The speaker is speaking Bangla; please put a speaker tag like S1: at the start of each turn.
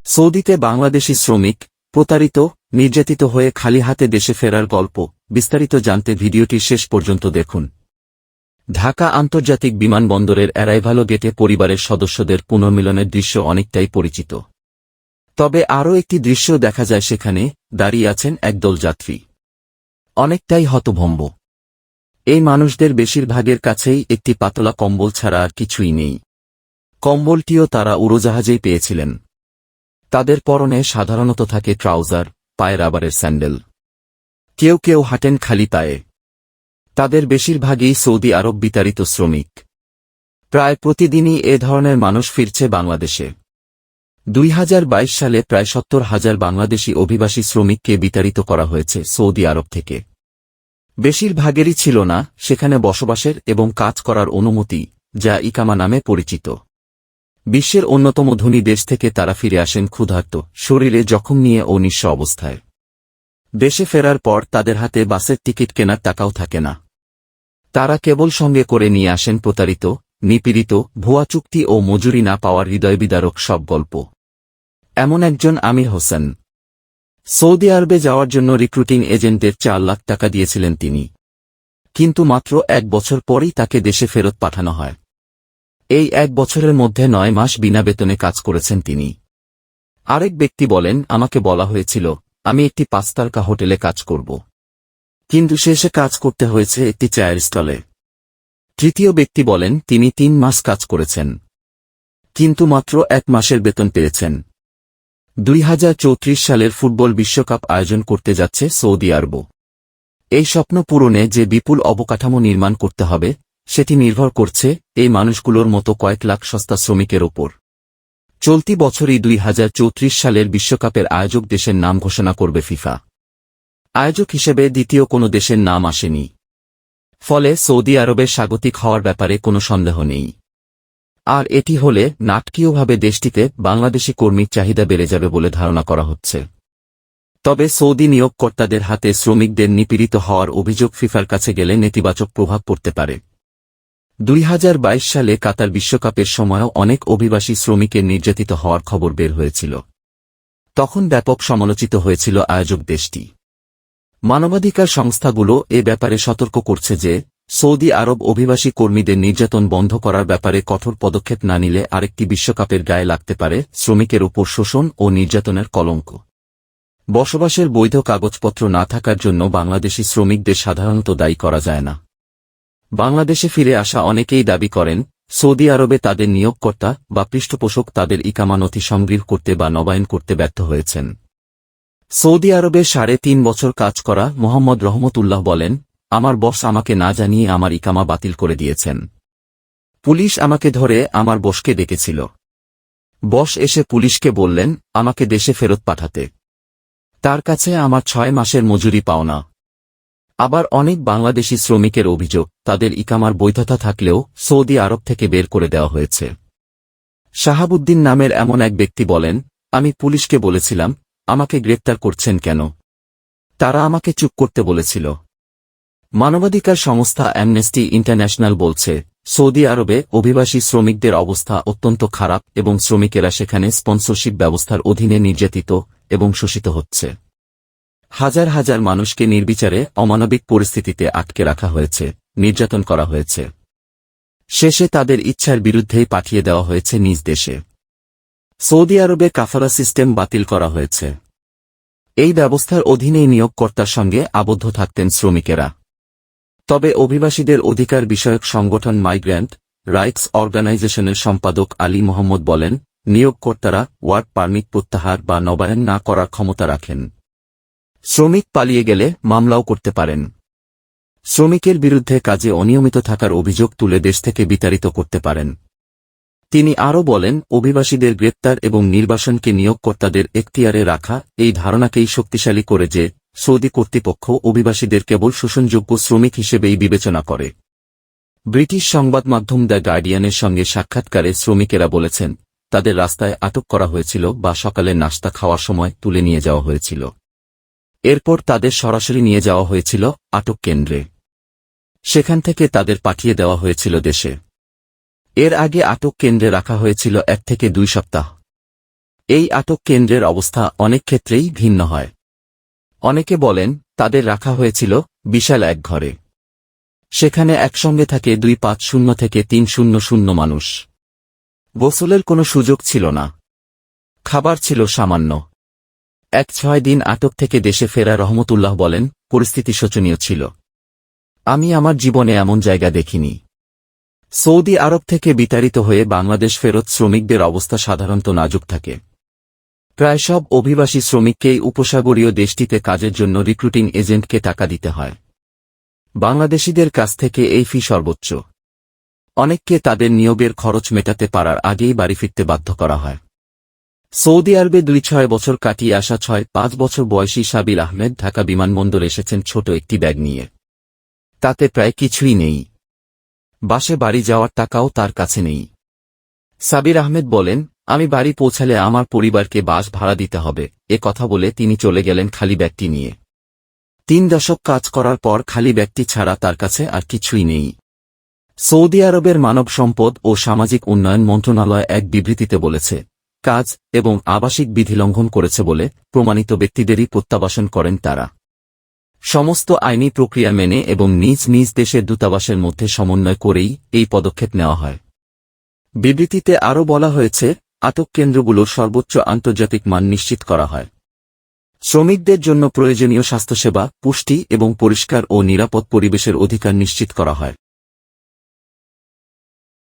S1: সৌদিতে বাংলাদেশি শ্রমিক প্রতারিত, নির্যাতিত হয়ে খালি হাতে দেশে ফেরার গল্প। বিস্তারিত জানতে ভিডিওটি শেষ পর্যন্ত দেখুন। ঢাকা আন্তর্জাতিক বিমানবন্দরের অ্যারাইভাল গেটে পরিবারের সদস্যদের পুনর্মিলনের দৃশ্য অনেকটাই পরিচিত। তবে আরও একটি দৃশ্য দেখা যায়, সেখানে দাঁড়িয়ে আছেন একদল যাত্রী, অনেকটাই হতভম্ব। এই মানুষদের বেশিরভাগের কাছেই একটি পাতলা কম্বল ছাড়া আর কিছুই নেই। কম্বলটিও তারা উড়োজাহাজেই পেয়েছিলেন। তাদের পরনে সাধারণত থাকে ট্রাউজার, পায়ে রাবারের স্যান্ডেল। কেউ কেউ হাঁটেন খালি পায়ে। তাদের বেশিরভাগই সৌদি আরব বিতাড়িত শ্রমিক। প্রায় প্রতিদিনই এ ধরনের মানুষ ফিরছে বাংলাদেশে। 2022 সালে প্রায় 70,000 বাংলাদেশি অভিবাসী শ্রমিককে বিতাড়িত করা হয়েছে সৌদি আরব থেকে। বেশিরভাগেরই ছিল না সেখানে বসবাসের এবং কাজ করার অনুমতি, যা ইকামা নামে পরিচিত। বিশ্বের অন্যতম ধনী দেশ থেকে তারা ফিরে আসেন ক্ষুধার্ত, শরীরে জখম নিয়ে ও নিঃস্ব অবস্থায়। দেশে ফেরার পর তাদের হাতে বাসের টিকিট কেনার টাকাও থাকে না। তারা কেবল সঙ্গে করে নিয়ে আসেন প্রতারিত, নিপীড়িত, ভুয়া চুক্তি ও মজুরি না পাওয়ার হৃদয়বিদারক সব গল্প। এমন একজন আমির হোসেন। সৌদি আরবে যাওয়ার জন্য রিক্রুটিং এজেন্টদের 4 লাখ টাকা দিয়েছিলেন তিনি। কিন্তু মাত্র 1 বছর পরই তাকে দেশে ফেরত পাঠানো হয়। এই 1 বছরের মধ্যে 9 মাস বিনা বেতনে কাজ করেছেন তিনি। আরেক ব্যক্তি বলেন, আমাকে বলা হয়েছিল আমি একটি 5 তারকা হোটেলে কাজ করব, কিন্তু শেষে কাজ করতে হয়েছে একটি চায়ের স্টলে। তৃতীয় ব্যক্তি বলেন, তিনি 3 মাস কাজ করেছেন, কিন্তু মাত্র 1 মাসের বেতন পেয়েছেন। 2034 সালের ফুটবল বিশ্বকাপ আয়োজন করতে যাচ্ছে সৌদি আরব। এই স্বপ্ন পূরণে যে বিপুল অবকাঠামো নির্মাণ করতে হবে, সেটি নির্ভর করছে এই মানুষগুলোর মতো কয়েক লাখ সস্তা শ্রমিকের ওপর। চলতি বছরই 2034 সালের বিশ্বকাপের আয়োজক দেশের নাম ঘোষণা করবে ফিফা। আয়োজক হিসেবে দ্বিতীয় কোনো দেশের নাম আসেনি। ফলে সৌদি আরবের স্বাগতিক হওয়ার ব্যাপারে কোনো সন্দেহ নেই। আর এটি হলে নাটকীয়ভাবে দেশটিতে বাংলাদেশি কর্মীর চাহিদা বেড়ে যাবে বলে ধারণা করা হচ্ছে। তবে সৌদি নিয়োগকর্তাদের হাতে শ্রমিকদের নিপীড়িত হওয়ার অভিযোগ ফিফার কাছে গেলে নেতিবাচক প্রভাব পড়তে পারে। 2022 সালে কাতার বিশ্বকাপের সময়ও অনেক অভিবাসী শ্রমিকের নির্যাতিত হওয়ার খবর বের হয়েছিল। তখন ব্যাপক সমালোচিত হয়েছিল আয়োজক দেশটি। মানবাধিকার সংস্থাগুলো এ ব্যাপারে সতর্ক করছে যে সৌদি আরব অভিবাসী কর্মীদের নির্যাতন বন্ধ করার ব্যাপারে কঠোর পদক্ষেপ না নিলে আরেকটি বিশ্বকাপের গায়ে লাগতে পারে শ্রমিকের ওপর শোষণ ও নির্যাতনের কলঙ্ক। বসবাসের বৈধ কাগজপত্র না থাকার জন্য বাংলাদেশি শ্রমিকদের সাধারণত দায়ী করা যায় না। বাংলাদেশে ফিরে আসা অনেকেই দাবি করেন, সৌদি আরবে তাদের নিয়োগকর্তা বা পৃষ্ঠপোষক তাদের ইকামা নথি সংগ্রহ করতে বা নবায়ন করতে ব্যর্থ হয়েছেন। সৌদি আরবে 3.5 বছর কাজ করা মোহাম্মদ রহমতুল্লাহ বলেন, আমার বস আমাকে না জানিয়ে আমার ইকামা বাতিল করে দিয়েছেন। পুলিশ আমাকে ধরে আমার বসকে ডেকেছিল। বস এসে পুলিশকে বললেন আমাকে দেশে ফেরত পাঠাতে। তার কাছে আমার 6 মাসের মজুরি পাওনা। আবার অনেক বাংলাদেশি শ্রমিকের অভিযোগ, তাদের ইকামার বৈধতা থাকলেও সৌদি আরব থেকে বের করে দেওয়া হয়েছে। শাহাবুদ্দিন নামের এমন এক ব্যক্তি বলেন, আমি পুলিশকে বলেছিলাম আমাকে গ্রেপ্তার করছেন কেন? তারা আমাকে চুপ করতে বলেছিল। মানবাধিকার সংস্থা অ্যামনেস্টি ইন্টারন্যাশনাল বলছে, সৌদি আরবে অভিবাসী শ্রমিকদের অবস্থা অত্যন্ত খারাপ এবং শ্রমিকেরা সেখানে স্পন্সরশিপ ব্যবস্থার অধীনে নির্যাতিত এবং শোষিত হচ্ছে। হাজার হাজার মানুষকে নির্বিচারে অমানবিক পরিস্থিতিতে আটকে রাখা হয়েছে, নির্যাতন করা হয়েছে। শেষে তাদের ইচ্ছার বিরুদ্ধেই পাঠিয়ে দেওয়া হয়েছে নিজ দেশে। সৌদি আরবে কাফালা সিস্টেম বাতিল করা হয়েছে। এই ব্যবস্থার অধীনেই নিয়োগকর্তার সঙ্গে আবদ্ধ থাকতেন শ্রমিকেরা। তবে অভিবাসীদের অধিকার বিষয়ক সংগঠন মাইগ্র্যান্ট রাইটস অর্গানাইজেশনের সম্পাদক আলী মোহাম্মদ বলেন, নিয়োগকর্তারা ওয়ার্ক পারমিট প্রত্যাহার বা নবায়ন না করার ক্ষমতা রাখেন। শ্রমিক পালিয়ে গেলে মামলাও করতে পারেন। শ্রমিকের বিরুদ্ধে কাজে অনিয়মিত থাকার অভিযোগ তুলে দেশ থেকে বিতাড়িত করতে পারেন। তিনি আরও বলেন, অভিবাসীদের গ্রেপ্তার এবং নির্বাসনকে নিয়োগকর্তাদের এখতিয়ারে রাখা এই ধারণাকেই শক্তিশালী করে যে সৌদি কর্তৃপক্ষ অভিবাসীদের কেবল শোষণযোগ্য শ্রমিক হিসেবেই বিবেচনা করে। ব্রিটিশ সংবাদ মাধ্যম দ্য গার্ডিয়ানের সঙ্গে সাক্ষাৎকারে শ্রমিকেরা বলেছেন, তাদের রাস্তায় আটক করা হয়েছিল বা সকালে নাশতা খাওয়ার সময় তুলে নিয়ে যাওয়া হয়েছিল। এরপর তাদের সরাসরি নিয়ে যাওয়া হয়েছিল আটক কেন্দ্রে। সেখান থেকে তাদের পাঠিয়ে দেওয়া হয়েছিল দেশে। এর আগে আটক কেন্দ্রে রাখা হয়েছিল 1 থেকে 2 সপ্তাহ। এই আটক কেন্দ্রের অবস্থা অনেক ক্ষেত্রেই ভিন্ন হয়। অনেকে বলেন তাদের রাখা হয়েছিল বিশাল এক ঘরে। সেখানে একসঙ্গে থাকে 250 থেকে 300 মানুষ। গোসলের কোনো সুযোগ ছিল না। খাবার ছিল সামান্য। 6 দিন আটক থেকে দেশে ফেরা রহমতুল্লাহ বলেন, পরিস্থিতি শোচনীয় ছিল। আমি আমার জীবনে এমন জায়গা দেখিনি। সৌদি আরব থেকে বিতাড়িত হয়ে বাংলাদেশ ফেরত শ্রমিকদের অবস্থা সাধারণত নাজুক থাকে। প্রায় সব অভিবাসী শ্রমিককেই উপসাগরীয় দেশটিতে কাজের জন্য রিক্রুটিং এজেন্টকে টাকা দিতে হয়। বাংলাদেশিদের কাছ থেকে এই ফি সর্বোচ্চ। অনেককে তাদের নিয়োগের খরচ মেটাতে পারার আগেই বাড়ি ফিরতে বাধ্য করা হয়। সৌদি আরবে 2-6 বছর কাটিয়ে আসা 6-5 বছর বয়সী সাবির আহমেদ ঢাকা বিমানবন্দর এসেছেন ছোট একটি ব্যাগ নিয়ে। তাতে প্রায় কিছুই নেই। বাসে বাড়ি যাওয়ার টাকাও তার কাছে নেই। সাবির আহমেদ বলেন, আমি বাড়ি পৌঁছালে আমার পরিবারকে বাস ভাড়া দিতে হবে, এ কথা বলে তিনি চলে গেলেন খালি ব্যাগটি নিয়ে। 3 দশক কাজ করার পর খালি ব্যাগটি ছাড়া তার কাছে আর কিছুই নেই। সৌদি আরবের মানব সম্পদ ও সামাজিক উন্নয়ন মন্ত্রণালয় এক বিবৃতিতে বলেছে, কাজ এবং আবাসিক বিধি লঙ্ঘন করেছে বলে প্রমাণিত ব্যক্তিদেরই প্রত্যাবাসন করেন তারা। সমস্ত আইনি প্রক্রিয়া মেনে এবং নিজ নিজ দেশের দূতাবাসের মধ্যে সমন্বয় করেই এই পদক্ষেপ নেওয়া হয়। বিবৃতিতে আরও বলা হয়েছে, আটক কেন্দ্রগুলোর সর্বোচ্চ আন্তর্জাতিক মান নিশ্চিত করা হয়। শ্রমিকদের জন্য প্রয়োজনীয় স্বাস্থ্যসেবা, পুষ্টি এবং পরিষ্কার ও নিরাপদ পরিবেশের অধিকার নিশ্চিত করা হয়।